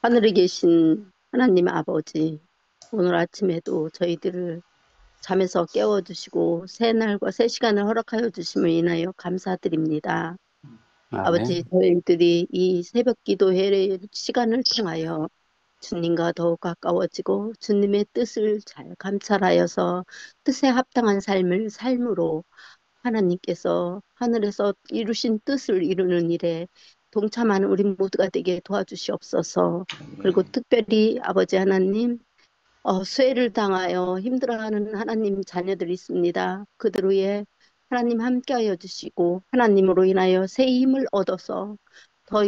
하늘에 계신 하나님 아버지, 오늘 아침에도 저희들을 잠에서 깨워주시고 새 날과 새 시간을 허락하여 주심을 인하여 감사드립니다. 아버지, 아멘. 저희들이 이 새벽 기도회 시간을 통하여 주님과 더욱 가까워지고 주님의 뜻을 잘 감찰하여서 뜻에 합당한 삶을 삶으로 하나님께서 하늘에서 이루신 뜻을 이루는 일에 동참하는 우리 모두가 되게 도와주시옵소서. 그리고 특별히 아버지 하나님, 수혜를 당하여 힘들어하는 하나님 자녀들이 있습니다. 그들 위해 하나님 함께하여 주시고 하나님으로 인하여 새 힘을 얻어서 더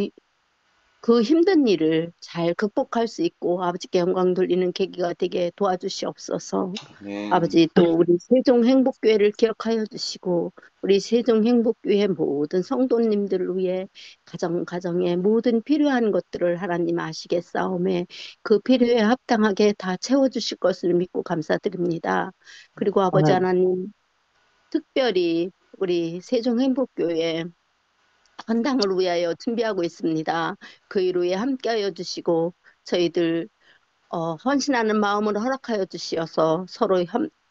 그 힘든 일을 잘 극복할 수 있고 아버지께 영광 돌리는 계기가 되게 도와주시옵소서. 아멘. 아버지 또 우리 세종행복교회를 기억하여 주시고 우리 세종행복교회 모든 성도님들을 위해 가정에 모든 필요한 것들을 하나님 아시겠사오매 그 필요에 합당하게 다 채워주실 것을 믿고 감사드립니다. 그리고 아버지 아멘. 하나님 특별히 우리 세종행복교회 헌당을 위하여 준비하고 있습니다. 그 일을 함께하여 주시고 저희들 헌신하는 마음으로 허락하여 주시어서 서로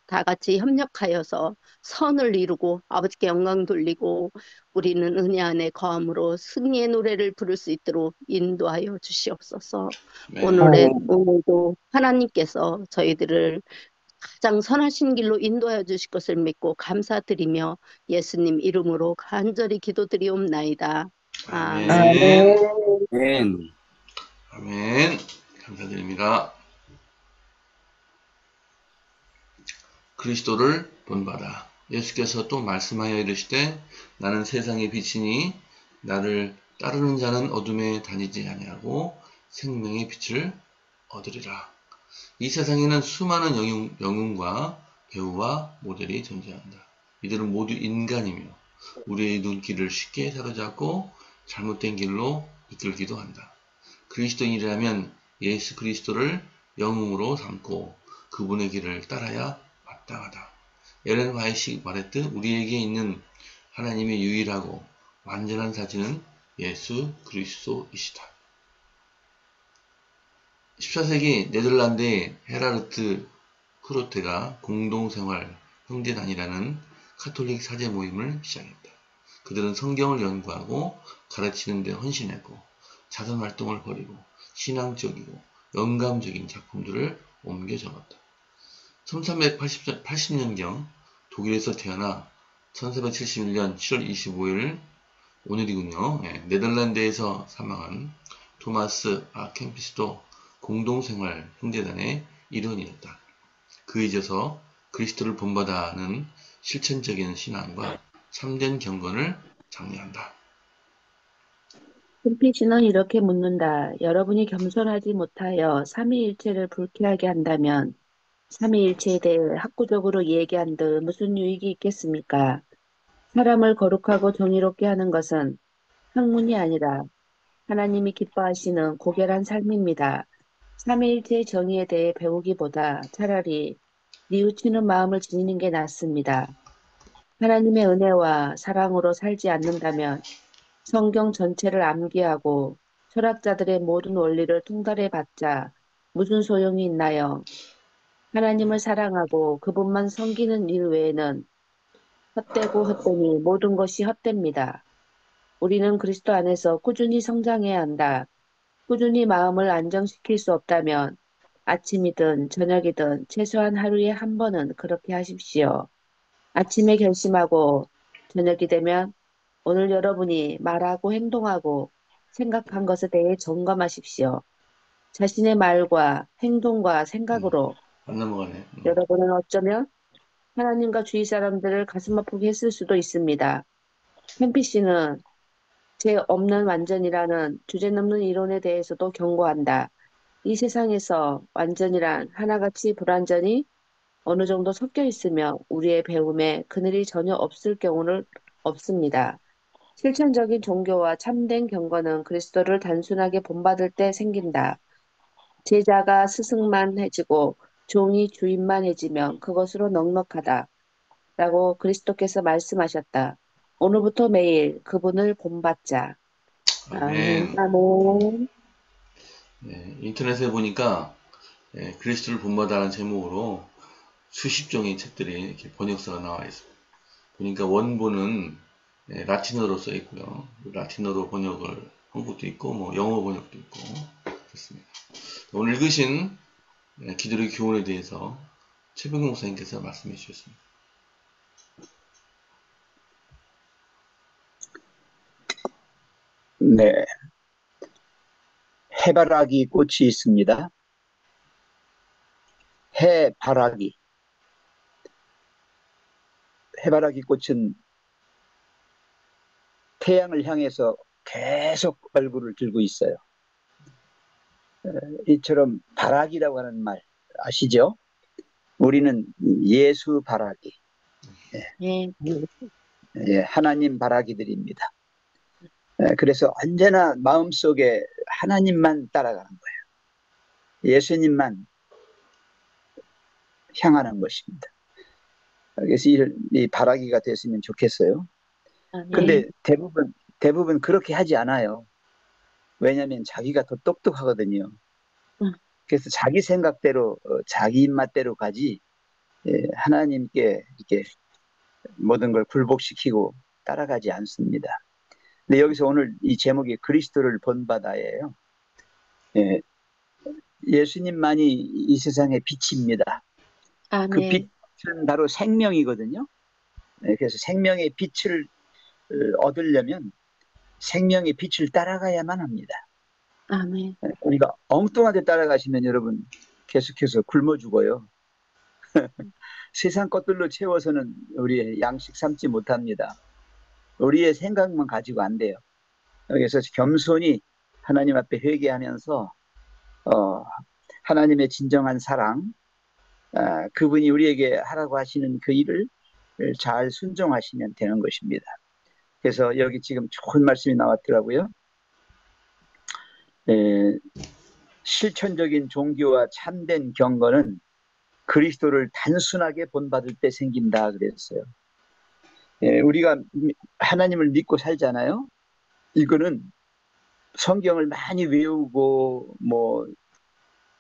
다 같이 협력하여서 선을 이루고 아버지께 영광 돌리고 우리는 은혜 안에 거함으로 승리의 노래를 부를 수 있도록 인도하여 주시옵소서. 아멘. 오늘도 하나님께서 저희들을 가장 선하신 길로 인도하여 주실 것을 믿고 감사드리며 예수님 이름으로 간절히 기도드리옵나이다. 아멘. 아멘. 아멘. 아멘. 감사드립니다. 그리스도를 본받아. 예수께서 또 말씀하여 이르시되 나는 세상의 빛이니 나를 따르는 자는 어둠에 다니지 아니하고 생명의 빛을 얻으리라. 이 세상에는 수많은 영웅과 배우와 모델이 존재한다. 이들은 모두 인간이며 우리의 눈길을 쉽게 사로잡고 잘못된 길로 이끌기도 한다. 그리스도인이라면 예수 그리스도를 영웅으로 삼고 그분의 길을 따라야 마땅하다. 엘렌 화이트가 말했듯 우리에게 있는 하나님의 유일하고 완전한 사진은 예수 그리스도이시다. 14세기 네덜란드의 헤라르트 흐로테가 공동생활 형제단이라는 카톨릭 사제 모임을 시작했다. 그들은 성경을 연구하고 가르치는 데 헌신했고 자선활동을 벌이고 신앙적이고 영감적인 작품들을 옮겨 적었다. 1380년경 독일에서 태어나 1471년 7월 25일 오늘이군요. 네덜란드에서 사망한 토마스 아켄피스도 공동생활 형제단의 일원이었다. 그에 이어서 그리스도를 본받아는 실천적인 신앙과 참된 경건을 장려한다. 홈피지는 이렇게 묻는다. 여러분이 겸손하지 못하여 삼위일체를 불쾌하게 한다면 삼위일체에 대해 학구적으로 얘기한들 무슨 유익이 있겠습니까? 사람을 거룩하고 정의롭게 하는 것은 학문이 아니라 하나님이 기뻐하시는 고결한 삶입니다. 삼위일체의 정의에 대해 배우기보다 차라리 뉘우치는 마음을 지니는 게 낫습니다. 하나님의 은혜와 사랑으로 살지 않는다면 성경 전체를 암기하고 철학자들의 모든 원리를 통달해 봤자 무슨 소용이 있나요? 하나님을 사랑하고 그분만 섬기는 일 외에는 헛되고 헛되니 모든 것이 헛됩니다. 우리는 그리스도 안에서 꾸준히 성장해야 한다. 꾸준히 마음을 안정시킬 수 없다면 아침이든 저녁이든 최소한 하루에 한 번은 그렇게 하십시오. 아침에 결심하고 저녁이 되면 오늘 여러분이 말하고 행동하고 생각한 것에 대해 점검하십시오. 자신의 말과 행동과 생각으로 안 넘어가네. 여러분은 어쩌면 하나님과 주위 사람들을 가슴 아프게 했을 수도 있습니다. 햄피 씨는 죄 없는 완전이라는 주제 넘는 이론에 대해서도 경고한다. 이 세상에서 완전이란 하나같이 불완전히 어느 정도 섞여 있으며 우리의 배움에 그늘이 전혀 없을 경우는 없습니다. 실천적인 종교와 참된 경건은 그리스도를 단순하게 본받을 때 생긴다. 제자가 스승만해지고 종이 주인만해지면 그것으로 넉넉하다. 라고 그리스도께서 말씀하셨다. 오늘부터 매일 그분을 본받자. 아멘, 아멘. 아멘. 예, 인터넷에 보니까 예, 그리스도를 본받아라는 제목으로 수십 종의 책들이 이렇게 번역서가 나와 있습니다. 보니까 원본은 예, 라틴어로 써 있고요. 라틴어로 번역을 한 것도 있고, 뭐 영어 번역도 있고 그렇습니다. 오늘 읽으신 예, 기도의 교훈에 대해서 최병경 목사님께서 말씀해 주셨습니다. 네, 해바라기 꽃이 있습니다. 해바라기. 해바라기 꽃은 태양을 향해서 계속 얼굴을 들고 있어요. 이처럼 바라기라고 하는 말 아시죠? 우리는 예수 바라기, 예, 예, 하나님 바라기들입니다. 그래서 언제나 마음속에 하나님만 따라가는 거예요. 예수님만 향하는 것입니다. 그래서 이 바라기가 됐으면 좋겠어요. 근데 아멘. 대부분 그렇게 하지 않아요. 왜냐하면 자기가 더 똑똑하거든요. 음, 그래서 자기 생각대로, 자기 입맛대로 가지, 예, 하나님께 이렇게 모든 걸 굴복시키고 따라가지 않습니다. 근데 여기서 오늘 이 제목이 그리스도를 본받아예요. 예, 예수님만이 이 세상의 빛입니다. 그 아멘. 빛은 바로 생명이거든요. 예, 그래서 생명의 빛을 얻으려면 생명의 빛을 따라가야만 합니다. 아멘. 우리가 엉뚱한 데 따라가시면 여러분 계속해서 굶어 죽어요. 세상 것들로 채워서는 우리의 양식 삼지 못합니다. 우리의 생각만 가지고 안 돼요. 그래서 겸손히 하나님 앞에 회개하면서 하나님의 진정한 사랑, 그분이 우리에게 하라고 하시는 그 일을 잘 순종하시면 되는 것입니다. 그래서 여기 지금 좋은 말씀이 나왔더라고요. 실천적인 종교와 참된 경건은 그리스도를 단순하게 본받을 때 생긴다 그랬어요. 우리가 하나님을 믿고 살잖아요. 이거는 성경을 많이 외우고 뭐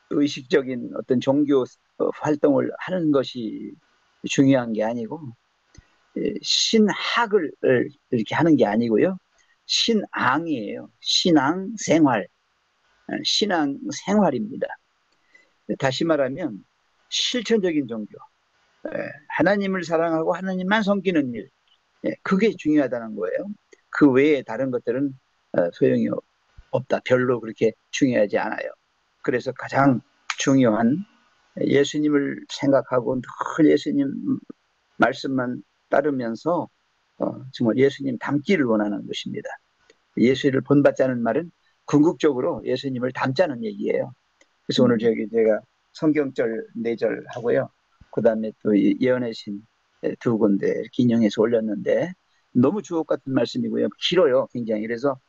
의식적인 어떤 종교 활동을 하는 것이 중요한 게 아니고 신학을 이렇게 하는 게 아니고요. 신앙이에요. 신앙 생활, 신앙 생활입니다. 다시 말하면 실천적인 종교, 하나님을 사랑하고 하나님만 섬기는 일, 그게 중요하다는 거예요. 그 외에 다른 것들은 소용이 없다. 별로 그렇게 중요하지 않아요. 그래서 가장 중요한 예수님을 생각하고 늘 예수님 말씀만 따르면서 정말 예수님 닮기를 원하는 것입니다. 예수를 본받자는 말은 궁극적으로 예수님을 닮자는 얘기예요. 그래서 오늘 제가 성경절 4절 하고요. 그 다음에 또 예언의 신 2군데 이렇게 인용해서 올렸는데 너무 주옥 같은 말씀이고요. 길어요, 굉장히. 그래서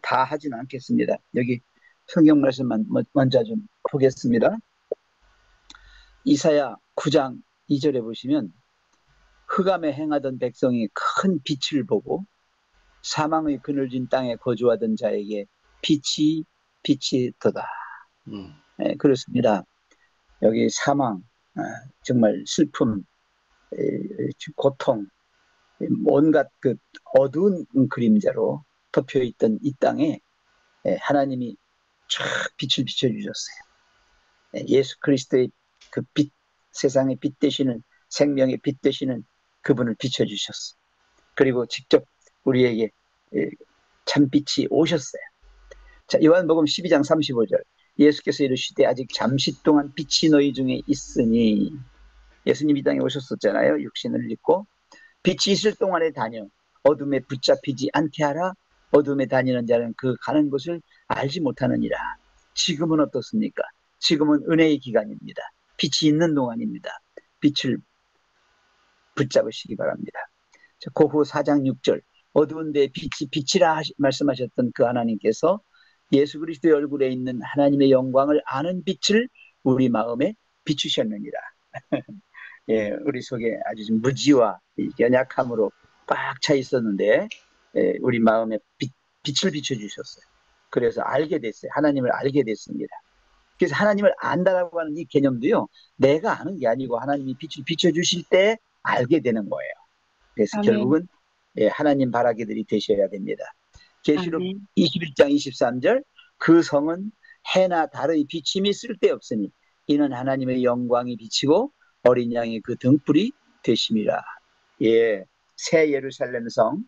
다 하지는 않겠습니다. 여기 성경 말씀만 먼저 좀 보겠습니다. 이사야 9장 2절에 보시면 흑암에 행하던 백성이 큰 빛을 보고 사망의 그늘진 땅에 거주하던 자에게 빛이 도다. 네, 그렇습니다. 여기 사망, 정말 슬픔, 고통, 온갖 그 어두운 그림자로 덮여있던 이 땅에 하나님이 쫙 빛을 비춰주셨어요. 예수 그리스도의 그 빛, 세상의 빛 되시는, 생명의 빛 되시는 그분을 비춰주셨어요. 그리고 직접 우리에게 참빛이 오셨어요. 자, 요한복음 12장 35절. 예수께서 이르시되 아직 잠시 동안 빛이 너희 중에 있으니, 예수님 이 땅에 오셨었잖아요. 육신을 입고. 빛이 있을 동안에 다녀 어둠에 붙잡히지 않게 하라. 어둠에 다니는 자는 그 가는 곳을 알지 못하느니라. 지금은 어떻습니까? 지금은 은혜의 기간입니다. 빛이 있는 동안입니다. 빛을 붙잡으시기 바랍니다. 고후 4장 6절. 어두운 데 빛이라 말씀하셨던 그 하나님께서 예수 그리스도의 얼굴에 있는 하나님의 영광을 아는 빛을 우리 마음에 비추셨느니라. 예, 우리 속에 아주 좀 무지와 연약함으로 꽉 차 있었는데 우리 마음에 빛을 비춰주셨어요. 그래서 알게 됐어요. 하나님을 알게 됐습니다. 그래서 하나님을 안다라고 하는 이 개념도요, 내가 아는 게 아니고 하나님이 빛을 비춰주실 때 알게 되는 거예요. 그래서 아멘. 결국은 하나님 바라기들이 되셔야 됩니다. 계시록 아멘. 21장 23절, 그 성은 해나 달의 비침이 쓸데없으니 이는 하나님의 영광이 비치고 어린 양의 그 등불이 되심이라. 예, 새 예루살렘 성,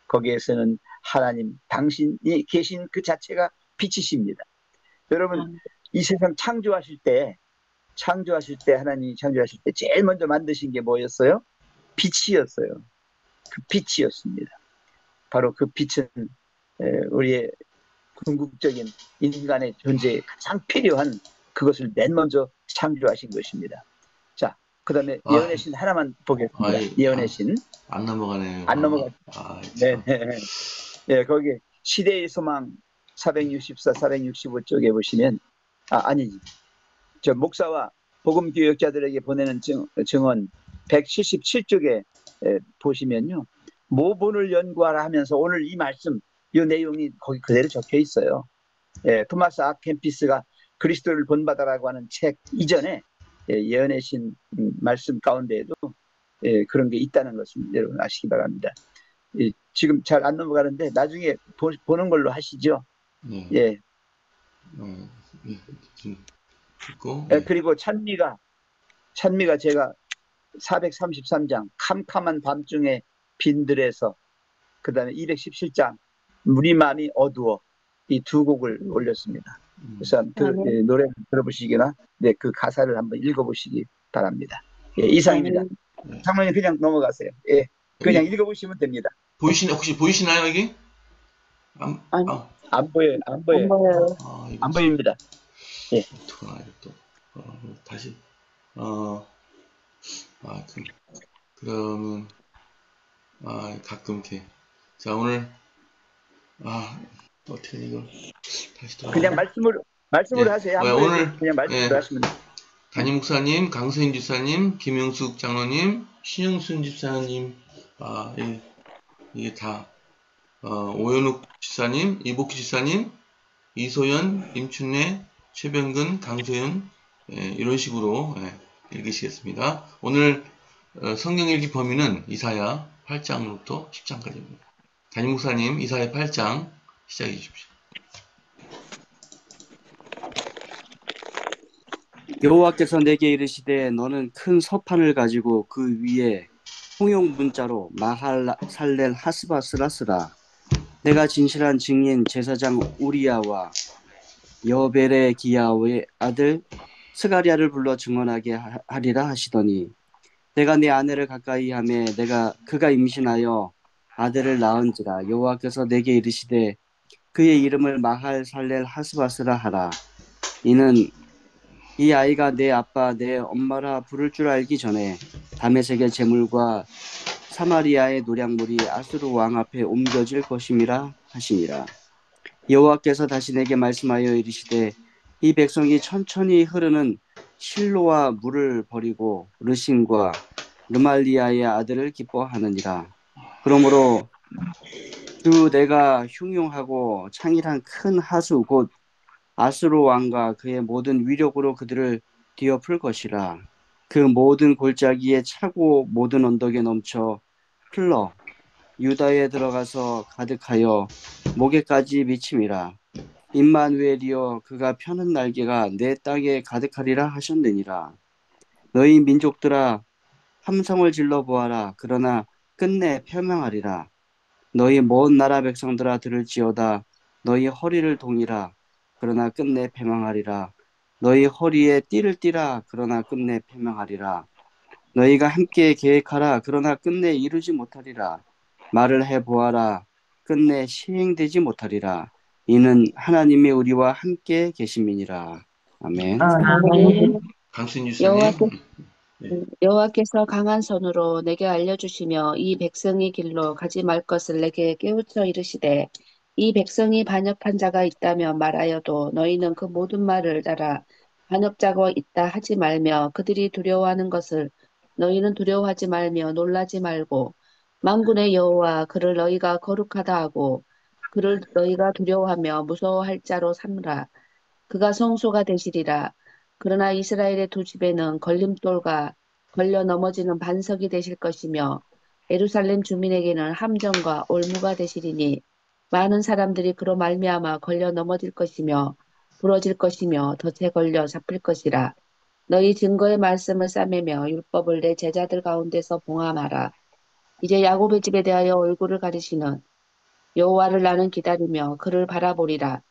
거기에서는 하나님 당신이 계신 그 자체가 빛이십니다. 여러분, 아멘. 이 세상 창조하실 때 하나님이 창조하실 때 제일 먼저 만드신 게 뭐였어요? 빛이었어요. 그 빛이었습니다. 바로 그 빛은 우리의 궁극적인 인간의 존재에 가장 필요한 그것을 맨 먼저 창조하신 것입니다. 자, 그 다음에 아, 예언의 신 하나만 보겠습니다. 아이, 예언의 신. 안 넘어가네요. 안 넘어가. 참. 네네. 예, 거기 시대의 소망 464, 465쪽에 보시면, 아니지. 저 목사와 복음 교역자들에게 보내는 증언 177쪽에 보시면요. 모본을 연구하라 하면서 오늘 이 말씀, 이 내용이 거기 그대로 적혀 있어요. 예, 토마스 아 캠피스가 그리스도를 본받아라고 하는 책 이전에 예언의 신 말씀 가운데에도 그런 게 있다는 것을 여러분 아시기 바랍니다. 지금 잘 안 넘어가는데 나중에 보는 걸로 하시죠. 네. 예. 좀 있고, 그리고 찬미가 제가 433장 캄캄한 밤중에 빈들에서, 그 다음에 217장 우리 마음이 어두워, 이 두 곡을 올렸습니다. 그래서 아멘. 노래 들어보시기나 그 가사를 한번 읽어보시기 바랍니다. 예, 이상입니다. 아멘. 장로님 그냥 넘어가세요. 예, 그냥 읽어보시면 됩니다. 혹시 보이시나요, 여기? 아니, 안 보여요. 안 보여요. 이거 안 보입니다. 예. 어떡하나, 이거 또. 다시. 그러면, 가끔 이렇게. 자, 오늘, 어떻게 이거, 다시 또. 그냥 말씀으로 하세요. 안 보여도 오늘, 그냥 말씀으로 하시면 돼요. 담임 목사님, 강서인 집사님, 김용숙 장로님, 신영순 집사님, 이게 다, 오연욱 집사님, 이복희 집사님, 이소연, 임춘래, 최병근, 강소연, 이런 식으로 읽으시겠습니다. 오늘 성경 읽기 범위는 이사야 8장부터 10장까지입니다. 담임 목사님, 이사야 8장 시작해 주십시오. 여호와께서 내게 이르시되 너는 큰 서판을 가지고 그 위에 통용 문자로 마할살렐 하스바스라 쓰라. 내가 진실한 증인 제사장 우리야와 여베레기야의 아들 스가리야를 불러 증언하게 하리라 하시더니 내가 내 아내를 가까이 하매 그가 임신하여 아들을 낳은지라. 여호와께서 내게 이르시되 그의 이름을 마할살렐 하스바스라 하라. 이는 이 아이가 내 아빠 내 엄마라 부를 줄 알기 전에 다메섹의 제물과 사마리아의 노략물이 아수르 왕 앞에 옮겨질 것임이라 하시니라. 여호와께서 다시 내게 말씀하여 이르시되 이 백성이 천천히 흐르는 실로와 물을 버리고 르신과 르말리아의 아들을 기뻐하느니라. 그러므로 주 내가 흉용하고 창일한 큰 하수 곧 아수르 왕과 그의 모든 위력으로 그들을 뒤엎을 것이라. 그 모든 골짜기에 차고 모든 언덕에 넘쳐 흘러 유다에 들어가서 가득하여 목에까지 미침이라. 임마누엘이여 그가 펴는 날개가 내 땅에 가득하리라 하셨느니라. 너희 민족들아 함성을 질러 보아라. 그러나 끝내 패망하리라. 너희 먼 나라 백성들아 들을지어다. 너희 허리를 동이라. 그러나 끝내 패망하리라. 너희 허리에 띠를 띠라. 그러나 끝내 패망하리라. 너희가 함께 계획하라. 그러나 끝내 이루지 못하리라. 말을 해보아라. 끝내 시행되지 못하리라. 이는 하나님이 우리와 함께 계심이니라. 아멘. 아멘. 강수인 집사님. 여호와께서 강한 손으로 내게 알려주시며 이 백성의 길로 가지 말 것을 내게 깨우쳐 이르시되 이 백성이 반역한 자가 있다면 말하여도 너희는 그 모든 말을 따라 반역자가 있다 하지 말며 그들이 두려워하는 것을 너희는 두려워하지 말며 놀라지 말고 만군의 여호와 그를 너희가 거룩하다 하고 그를 너희가 두려워하며 무서워할 자로 삼으라. 그가 성소가 되시리라. 그러나 이스라엘의 두 집에는 걸림돌과 걸려 넘어지는 반석이 되실 것이며 예루살렘 주민에게는 함정과 올무가 되시리니 많은 사람들이 그로 말미암아 걸려 넘어질 것이며 부러질 것이며 덫에 걸려 잡힐 것이라. 너희 증거의 말씀을 싸매며 율법을 내 제자들 가운데서 봉함하라. 이제 야곱의 집에 대하여 얼굴을 가리시는 여호와를 나는 기다리며 그를 바라보리라.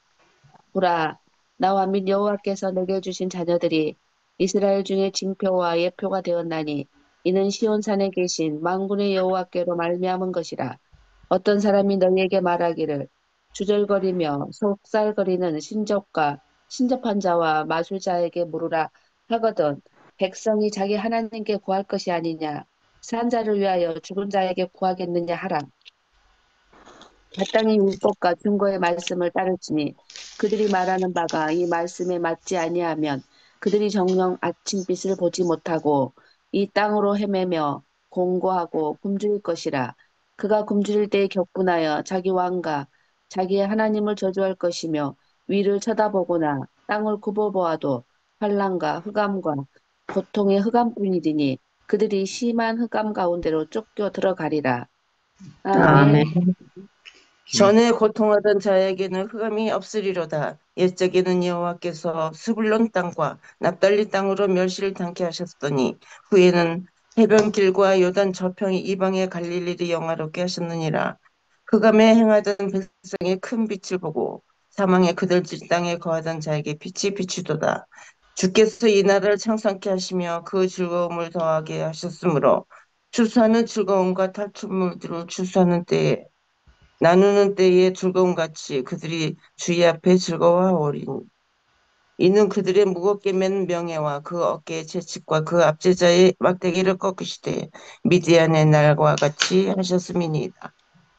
보라, 나와 및 여호와께서 내게 주신 자녀들이 이스라엘 중에 징표와 예표가 되었나니 이는 시온산에 계신 만군의 여호와께로 말미암은 것이라. 어떤 사람이 너희에게 말하기를 주절거리며 속살거리는 신적과 신접한 자와 마술자에게 물으라 하거든 백성이 자기 하나님께 구할 것이 아니냐 산 자를 위하여 죽은 자에게 구하겠느냐 하라. 마땅히 율법과 증거의 말씀을 따를지니 그들이 말하는 바가 이 말씀에 맞지 아니하면 그들이 정녕 아침빛을 보지 못하고 이 땅으로 헤매며 공고하고 굶주릴 것이라. 그가 굶주릴 때에 격분하여 자기 왕과 자기의 하나님을 저주할 것이며 위를 쳐다보거나 땅을 굽어보아도 환난과 흑암과 고통의 흑암뿐이리니 그들이 심한 흑암 가운데로 쫓겨 들어가리라. 아멘. 아멘. 전에 고통하던 자에게는 흑암이 없으리로다. 옛적에는 여호와께서 스불론 땅과 납달리 땅으로 멸시를 당케 하셨더니 후에는 해변길과 요단 저평 이방의 갈릴리를 영화롭게 하셨느니라. 흑암에 행하던 백성의 큰 빛을 보고 사망의 그들질 땅에 거하던 자에게 빛이 비추도다. 주께서 이 나라를 창상케 하시며 그 즐거움을 더하게 하셨으므로 추수하는 즐거움과 탈출물들을 추수하는 때에 나누는 때에 즐거움같이 그들이 주의 앞에 즐거워하오리니 이는 그들의 무겁게 맨 명예와 그 어깨의 채찍과 그 압제자의 막대기를 꺾으시되 미디안의 날과 같이 하셨음이니이다.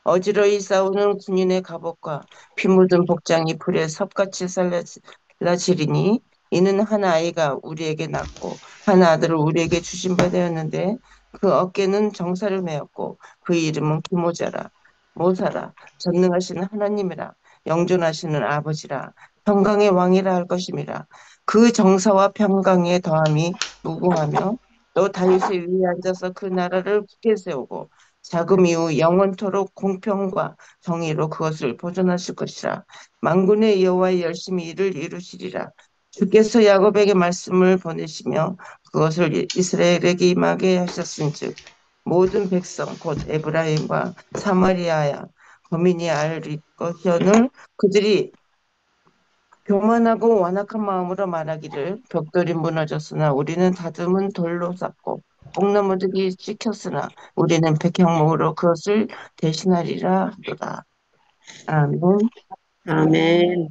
어지러이 싸우는 군인의 갑옷과 피 묻은 복장이 불에 섭같이 살라지리니 이는 한 아이가 우리에게 낳고 한 아들을 우리에게 주신 바 되었는데 그 어깨는 정사를 메었고 그 이름은 기모자라. 모사라. 전능하시는 하나님이라. 영존하시는 아버지라. 평강의 왕이라 할 것임이라. 그 정사와 평강의 더함이 무궁하며 또 다윗의 위에 앉아서 그 나라를 굳게 세우고 자금 이후 영원토록 공평과 정의로 그것을 보존하실 것이라. 만군의 여호와의 열심히 이를 이루시리라. 주께서 야곱에게 말씀을 보내시며 그것을 이스라엘에게 임하게 하셨은즉 모든 백성 곧 에브라임과 사마리아야 거민이 알 것현을 그들이 교만하고 완악한 마음으로 말하기를 벽돌이 무너졌으나 우리는 다듬은 돌로 쌓고 뽕나무들이 찍혔으나 우리는 백향목으로 그것을 대신하리라 하도다. 아멘. 아멘.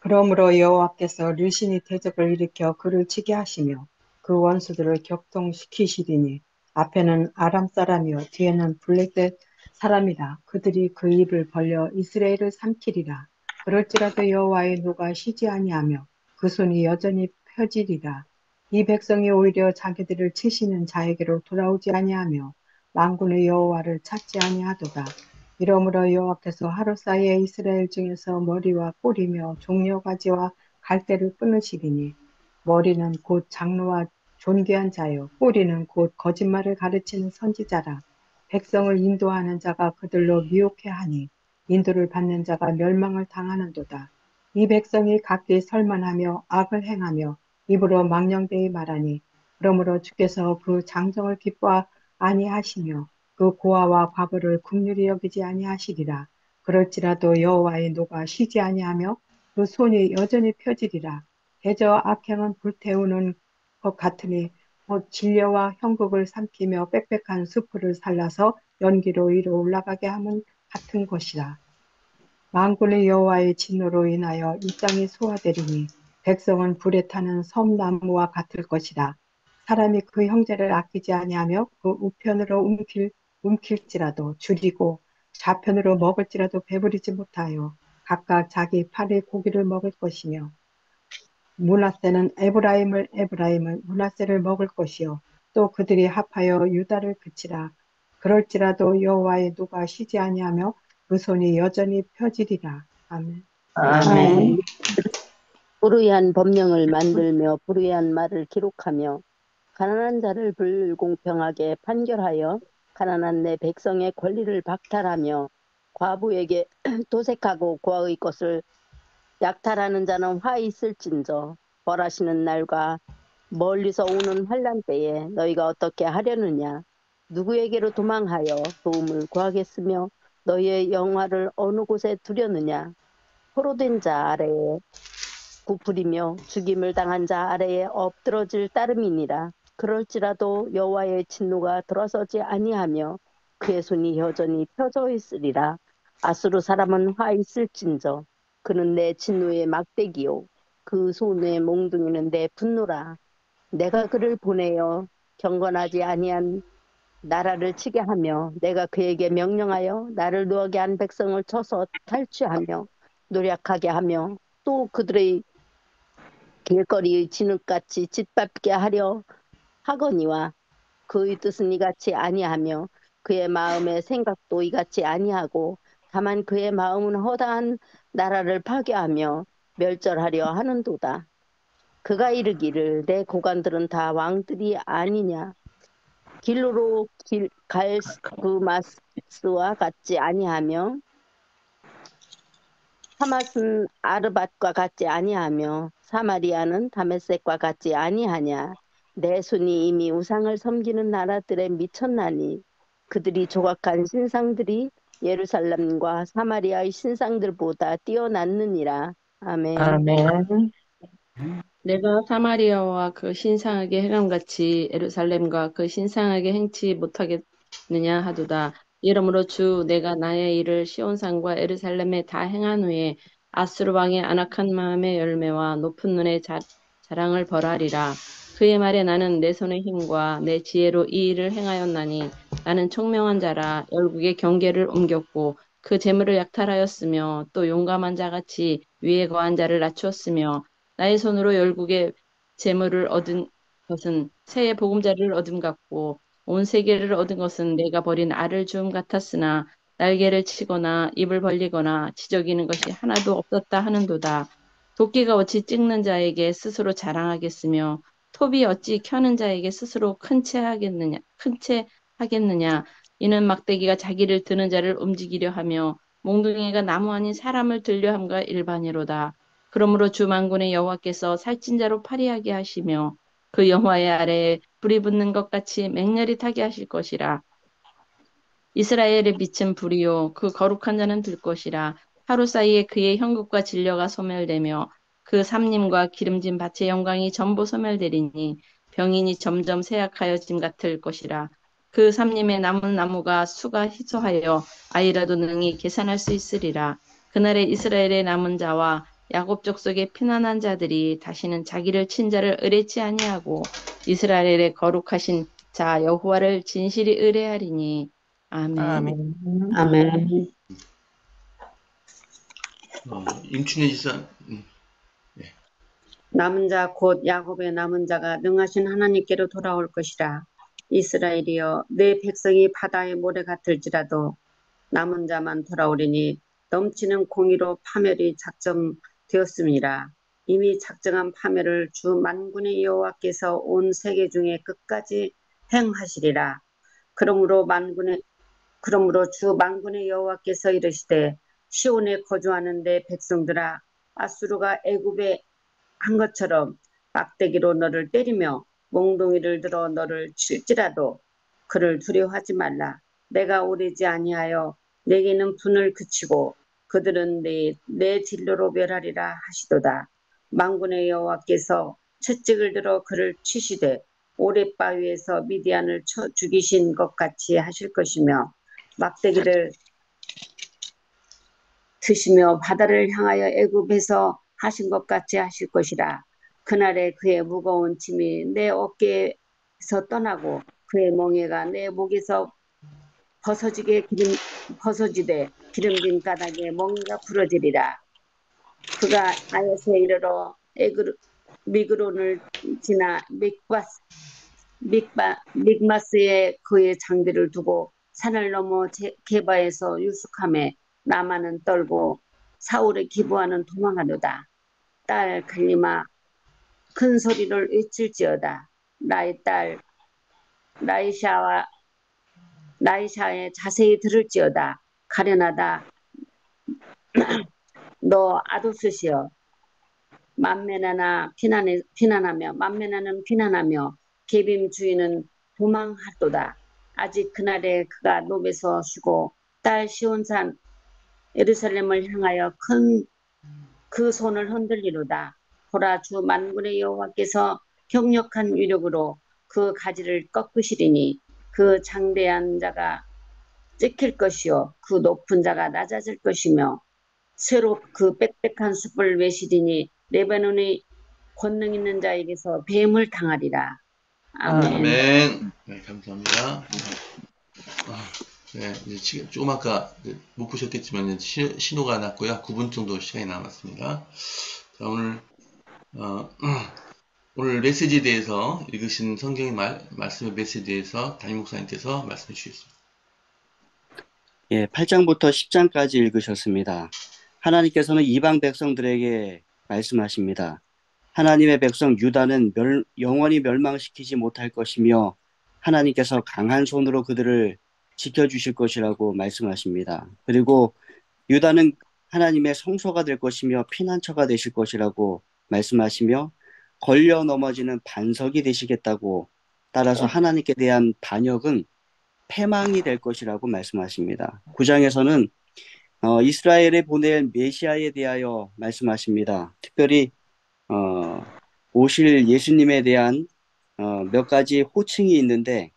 그러므로 여호와께서 르신이 대적을 일으켜 그를 치게 하시며 그 원수들을 격동시키시리니 앞에는 아람 사람이요 뒤에는 블레셋 사람이라. 그들이 그 입을 벌려 이스라엘을 삼키리라. 그럴지라도 여호와의 누가 쉬지 아니하며 그 손이 여전히 펴지리라. 이 백성이 오히려 자기들을 치시는 자에게로 돌아오지 아니하며 만군의 여호와를 찾지 아니하도다. 이러므로 여호와께서 하루 사이에 이스라엘 중에서 머리와 꼬리며 종려가지와 갈대를 끊으시리니 머리는 곧 장로와 존귀한 자요 꼬리는 곧 거짓말을 가르치는 선지자라. 백성을 인도하는 자가 그들로 미혹해 하니 인도를 받는 자가 멸망을 당하는도다. 이 백성이 각기 설만하며 악을 행하며 입으로 망령되이 말하니 그러므로 주께서 그 장정을 기뻐 아니하시며 그 고아와 과부를 긍휼히 여기지 아니하시리라. 그럴지라도 여호와의 노가 쉬지 아니하며 그 손이 여전히 펴지리라. 대저 악행은 불태우는 것 같으니 곧 진려와 형극을 삼키며 빽빽한 수풀을 살라서 연기로 위로 올라가게 함은 같은 것이라. 만군의 여호와의 진노로 인하여 이 땅이 소화되리니 백성은 불에 타는 섬나무와 같을 것이라. 사람이 그 형제를 아끼지 아니하며 그 우편으로 움킬지라도 줄이고 좌편으로 먹을지라도 배부리지 못하여 각각 자기 팔의 고기를 먹을 것이며 므낫세는 에브라임을 므낫세를 먹을 것이요 또 그들이 합하여 유다를 그치라. 그럴지라도 여호와의 노가 쉬지 아니하며 그 손이 여전히 펴지리라. 아멘. 아멘. 불의한 법령을 만들며 불의한 말을 기록하며 가난한 자를 불공평하게 판결하여 가난한 내 백성의 권리를 박탈하며 과부에게 도색하고 고아의 것을 약탈하는 자는 화 있을진저. 벌하시는 날과 멀리서 오는 환난 때에 너희가 어떻게 하려느냐. 누구에게로 도망하여 도움을 구하겠으며 너희의 영화를 어느 곳에 두려느냐. 포로된 자 아래에 부풀이며 죽임을 당한 자 아래에 엎드러질 따름이니라. 그럴지라도 여호와의 진노가 들어서지 아니하며 그의 손이 여전히 펴져 있으리라. 아수르 사람은 화 있을진저. 그는 내 진노의 막대기요 그 손의 몽둥이는 내 분노라. 내가 그를 보내어 경건하지 아니한 나라를 치게 하며 내가 그에게 명령하여 나를 노하게 한 백성을 쳐서 탈취하며 노력하게 하며 또 그들의 길거리의 진흙같이 짓밟게 하려 하거니와 그의 뜻은 이같이 아니하며 그의 마음의 생각도 이같이 아니하고 다만 그의 마음은 허다한 나라를 파괴하며 멸절하려 하는도다. 그가 이르기를 내 고관들은 다 왕들이 아니냐. 길로로 갈 그 마스와 같지 아니하며 하맛은 아르밧과 같지 아니하며 사마리아는 다메섹과 같지 아니하냐. 내 손이 이미 우상을 섬기는 나라들에 미쳤나니 그들이 조각한 신상들이 예루살렘과 사마리아의 신상들보다 뛰어났느니라. 아멘. 아멘. 내가 사마리아와 그 신상에게 행함같이 예루살렘과 그 신상에게 행치 못하겠느냐 하도다. 이러므로 주 내가 나의 일을 시온산과 예루살렘에 다 행한 후에 아수르 왕의 안악한 마음의 열매와 높은 눈의 자랑을 벌하리라. 그의 말에 나는 내 손의 힘과 내 지혜로 이 일을 행하였나니 나는 총명한 자라 열국의 경계를 옮겼고 그 재물을 약탈하였으며 또 용감한 자같이 위에 거한 자를 낮추었으며 나의 손으로 열국의 재물을 얻은 것은 새의 보금자리를 얻음 같고 온 세계를 얻은 것은 내가 버린 알을 주음 같았으나 날개를 치거나 입을 벌리거나 지저귀는 것이 하나도 없었다 하는도다. 도끼가 어찌 찍는 자에게 스스로 자랑하겠으며 톱이 어찌 켜는 자에게 스스로 큰 채 하겠느냐. 이는 막대기가 자기를 드는 자를 움직이려 하며 몽둥이가 나무 아닌 사람을 들려 함과 일반이로다. 그러므로 주 만군의 여호와께서 살찐 자로 파리하게 하시며 그 영화의 아래에 불이 붙는 것 같이 맹렬히 타게 하실 것이라. 이스라엘의 빛은 불이요 그 거룩한 자는 들 것이라. 하루 사이에 그의 형국과 진려가 소멸되며 그 삼림과 기름진 밭의 영광이 전부 소멸되리니 병인이 점점 쇠약하여짐 같을 것이라. 그 삼림에 남은 나무가 수가 희소하여 아이라도 능히 계산할 수 있으리라. 그날에 이스라엘의 남은 자와 야곱 족속의 피난한 자들이 다시는 자기를 친 자를 의뢰치 아니하고 이스라엘의 거룩하신 자 여호와를 진실이 의뢰하리니. 아멘. 아멘. 아멘. 임춘혜 지사. 남은 자 곧 야곱의 남은 자가 능하신 하나님께로 돌아올 것이라. 이스라엘이여 내 백성이 바다의 모래 같을지라도 남은 자만 돌아오리니 넘치는 공의로 파멸이 작정되었음이라. 이미 작정한 파멸을 주 만군의 여호와께서 온 세계 중에 끝까지 행하시리라. 그러므로 주 만군의 여호와께서 이르시되 시온에 거주하는 내 백성들아 아수르가 애굽에 한 것처럼 막대기로 너를 때리며 몽둥이를 들어 너를 칠지라도 그를 두려워하지 말라. 내가 오리지 아니하여 내게는 분을 그치고 그들은 내 진로로 멸하리라 하시도다. 만군의 여호와께서 채찍을 들어 그를 치시되 오랫바위에서 미디안을 쳐 죽이신 것 같이 하실 것이며 막대기를 드시며 바다를 향하여 애굽에서 하신 것 같이 하실 것이라. 그날에 그의 무거운 짐이 내 어깨에서 떠나고 그의 멍에가 내 목에서 벗어지되 기름진 가닥에 멍에가 부러지리라. 그가 아야스에 이르러 미그론을 지나 믹마스에 그의 장비를 두고 산을 넘어 게바에서 유숙하매 나만은 떨고 사울의 기부하는 도망하도다. 딸 갈림아 큰 소리를 외칠지어다. 나의 딸 라이샤와 라이샤의 자세히 들을지어다. 가련하다. 너 아도스시여 만면하는 비난하며 계빔 주인은 도망하도다. 아직 그날에 그가 노베서 쉬고 딸 시온산 예루살렘을 향하여 큰 그 손을 흔들리로다. 보라 주 만군의 여호와께서強力한 위력으로 그 가지를 꺾으시리니 그 장대한 자가 찍힐 것이요 그 높은 자가 낮아질 것이며 새로 그 빽빽한 숲을 외시리니 레바논의 권능 있는 자에게서 뱀을 당하리라. 아멘. 아멘. 네, 감사합니다. 네, 이제 조금 아까 못 보셨겠지만 신호가 났고요. 9분 정도 시간이 남았습니다. 자, 오늘 메시지에 대해서 읽으신 성경의 말씀의 메시지에 대해서 담임 목사님께서 말씀해 주시겠습니다. 예, 8장부터 10장까지 읽으셨습니다. 하나님께서는 이방 백성들에게 말씀하십니다. 하나님의 백성 유다는 영원히 멸망시키지 못할 것이며 하나님께서 강한 손으로 그들을 지켜주실 것이라고 말씀하십니다. 그리고 유다는 하나님의 성소가 될 것이며 피난처가 되실 것이라고 말씀하시며 걸려 넘어지는 반석이 되시겠다고, 따라서 하나님께 대한 반역은 패망이 될 것이라고 말씀하십니다. 9장에서는 이스라엘에 보낼 메시아에 대하여 말씀하십니다. 특별히 오실 예수님에 대한 몇 가지 호칭이 있는데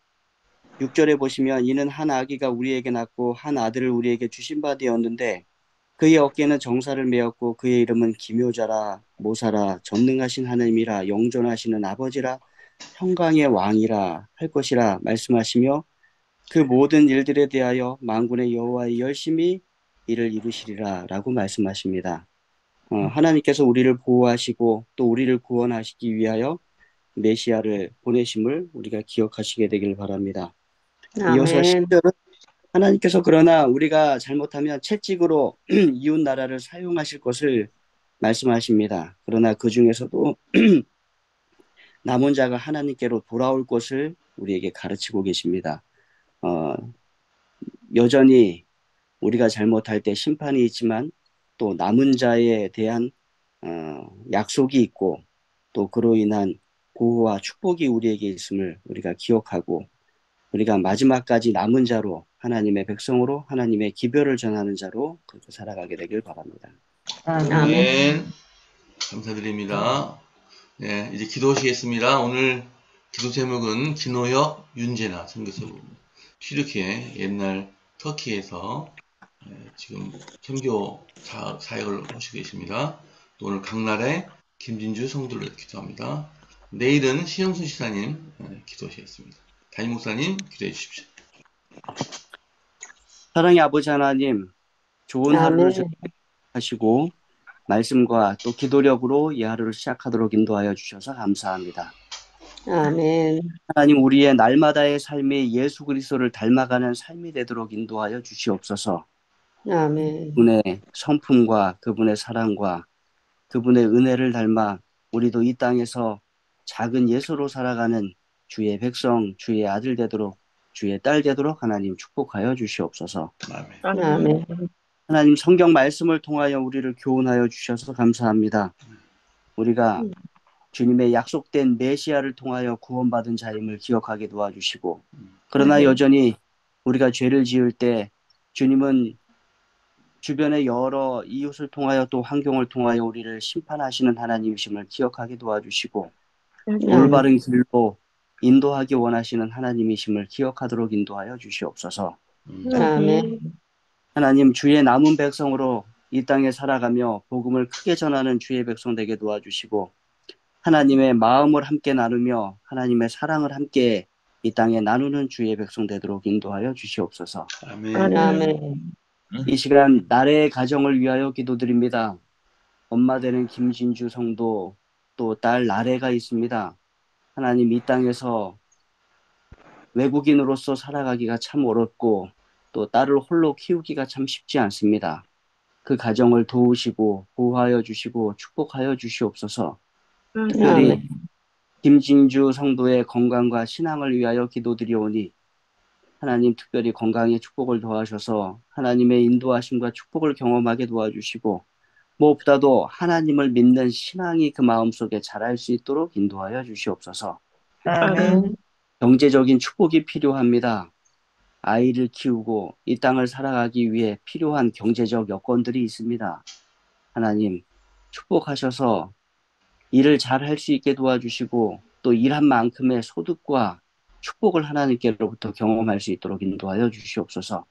6절에 보시면 이는 한 아기가 우리에게 낳고 한 아들을 우리에게 주신 바 되었는데 그의 어깨는 정사를 메었고 그의 이름은 기묘자라 모사라 전능하신 하나님이라 영존하시는 아버지라 평강의 왕이라 할 것이라 말씀하시며 그 모든 일들에 대하여 만군의 여호와의 열심히 이를 이루시리라 라고 말씀하십니다. 하나님께서 우리를 보호하시고 또 우리를 구원하시기 위하여 메시아를 보내심을 우리가 기억하시게 되길 바랍니다. 이어서 아멘. 10절은 하나님께서 그러나 우리가 잘못하면 채찍으로 이웃 나라를 사용하실 것을 말씀하십니다. 그러나 그 중에서도 남은 자가 하나님께로 돌아올 것을 우리에게 가르치고 계십니다. 여전히 우리가 잘못할 때 심판이 있지만 또 남은 자에 대한 약속이 있고 또 그로 인한 보호와 축복이 우리에게 있음을 우리가 기억하고 우리가 마지막까지 남은 자로 하나님의 백성으로 하나님의 기별을 전하는 자로 그렇게 살아가게 되길 바랍니다. 아멘. 감사드립니다. 네, 이제 기도하시겠습니다. 오늘 기도 제목은 기노혁 윤재나 선교사입니다. 이렇게 옛날 터키에서 지금 선교 사역을 하시고 계십니다. 또 오늘 강날에 김진주 성도를 기도합니다. 내일은 신영순 시사님 기도하시겠습니다. 담임 목사님 기도해 주십시오. 사랑의 아버지 하나님, 좋은 하루를 하시고 말씀과 또 기도력으로 이 하루를 시작하도록 인도하여 주셔서 감사합니다. 아멘. 하나님, 우리의 날마다의 삶이 예수 그리스도를 닮아가는 삶이 되도록 인도하여 주시옵소서. 아멘. 그분의 성품과 그분의 사랑과 그분의 은혜를 닮아 우리도 이 땅에서 작은 예수로 살아가는 주의 백성, 주의 아들 되도록, 주의 딸 되도록 하나님 축복하여 주시옵소서. 아멘. 아멘. 하나님, 성경 말씀을 통하여 우리를 교훈하여 주셔서 감사합니다. 우리가 주님의 약속된 메시아를 통하여 구원받은 자임을 기억하게 도와주시고, 그러나 여전히 우리가 죄를 지을 때 주님은 주변의 여러 이웃을 통하여 또 환경을 통하여 우리를 심판하시는 하나님이심을 기억하게 도와주시고, 올바른 길로 인도하기 원하시는 하나님이심을 기억하도록 인도하여 주시옵소서. 아멘. 하나님, 주의 남은 백성으로 이 땅에 살아가며 복음을 크게 전하는 주의 백성 되게 도와주시고, 하나님의 마음을 함께 나누며 하나님의 사랑을 함께 이 땅에 나누는 주의 백성 되도록 인도하여 주시옵소서. 아멘. 아멘. 이 시간 나래의 가정을 위하여 기도드립니다. 엄마 되는 김진주 성도 또 딸 나래가 있습니다. 하나님, 이 땅에서 외국인으로서 살아가기가 참 어렵고 또 딸을 홀로 키우기가 참 쉽지 않습니다. 그 가정을 도우시고 보호하여 주시고 축복하여 주시옵소서. 특별히 아멘. 김진주 성도의 건강과 신앙을 위하여 기도드리오니 하나님 특별히 건강에 축복을 더하셔서 하나님의 인도하심과 축복을 경험하게 도와주시고 무엇보다도 하나님을 믿는 신앙이 그 마음속에 자랄 수 있도록 인도하여 주시옵소서. 아멘. 경제적인 축복이 필요합니다. 아이를 키우고 이 땅을 살아가기 위해 필요한 경제적 여건들이 있습니다. 하나님 축복하셔서 일을 잘 할 수 있게 도와주시고 또 일한 만큼의 소득과 축복을 하나님께로부터 경험할 수 있도록 인도하여 주시옵소서.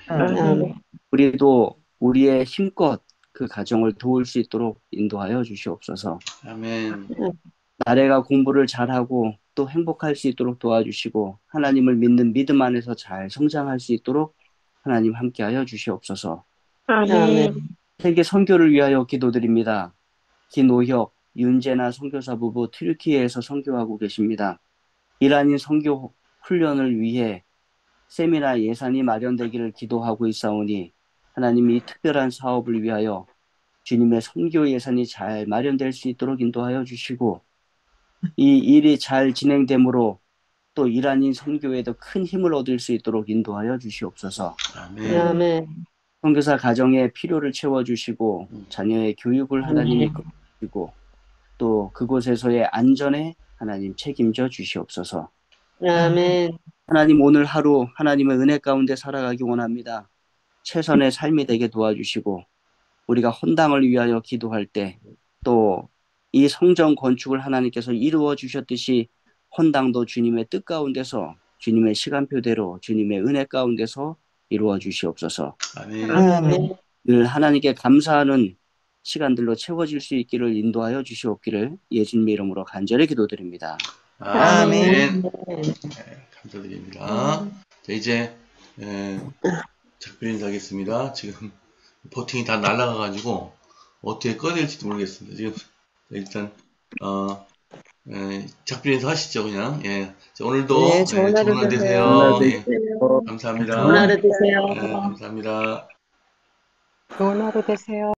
아멘. 우리도 우리의 힘껏 그 가정을 도울 수 있도록 인도하여 주시옵소서. 아멘. 나래가 공부를 잘하고 또 행복할 수 있도록 도와주시고 하나님을 믿는 믿음 안에서 잘 성장할 수 있도록 하나님 함께하여 주시옵소서. 아멘. 세계 선교를 위하여 기도드립니다. 김노혁, 윤재나 선교사 부부 튀르키예에서 선교하고 계십니다. 이란인 선교 훈련을 위해 세미나 예산이 마련되기를 기도하고 있사오니 하나님이 이 특별한 사업을 위하여 주님의 선교 예산이 잘 마련될 수 있도록 인도하여 주시고 이 일이 잘 진행되므로 또 이란인 선교에도 큰 힘을 얻을 수 있도록 인도하여 주시옵소서. 아멘. 아멘. 선교사 가정의 필요를 채워주시고 자녀의 교육을 하나님이 이끌어주시고 또 그곳에서의 안전에 하나님 책임져 주시옵소서. 아멘. 하나님 오늘 하루 하나님의 은혜 가운데 살아가기 원합니다. 최선의 삶이 되게 도와주시고 우리가 헌당을 위하여 기도할 때 또 이 성전 건축을 하나님께서 이루어 주셨듯이 헌당도 주님의 뜻 가운데서 주님의 시간표대로 주님의 은혜 가운데서 이루어 주시옵소서. 아멘. 아멘. 늘 하나님께 감사하는 시간들로 채워질 수 있기를 인도하여 주시옵기를 예수님의 이름으로 간절히 기도드립니다. 아멘. 아멘. 네, 감사드립니다. 자, 이제 작별 인사하겠습니다. 지금 버팅이 다 날아가가지고 어떻게 꺼야 될지도 모르겠습니다. 지금 일단 작별 인사 하시죠, 그냥. 예. 자, 오늘도 네, 좋은 하루 좋은 하루 되세요. 되세요. 예. 감사합니다. 좋은 하루 되세요. 감사합니다. 좋은 하루 되세요.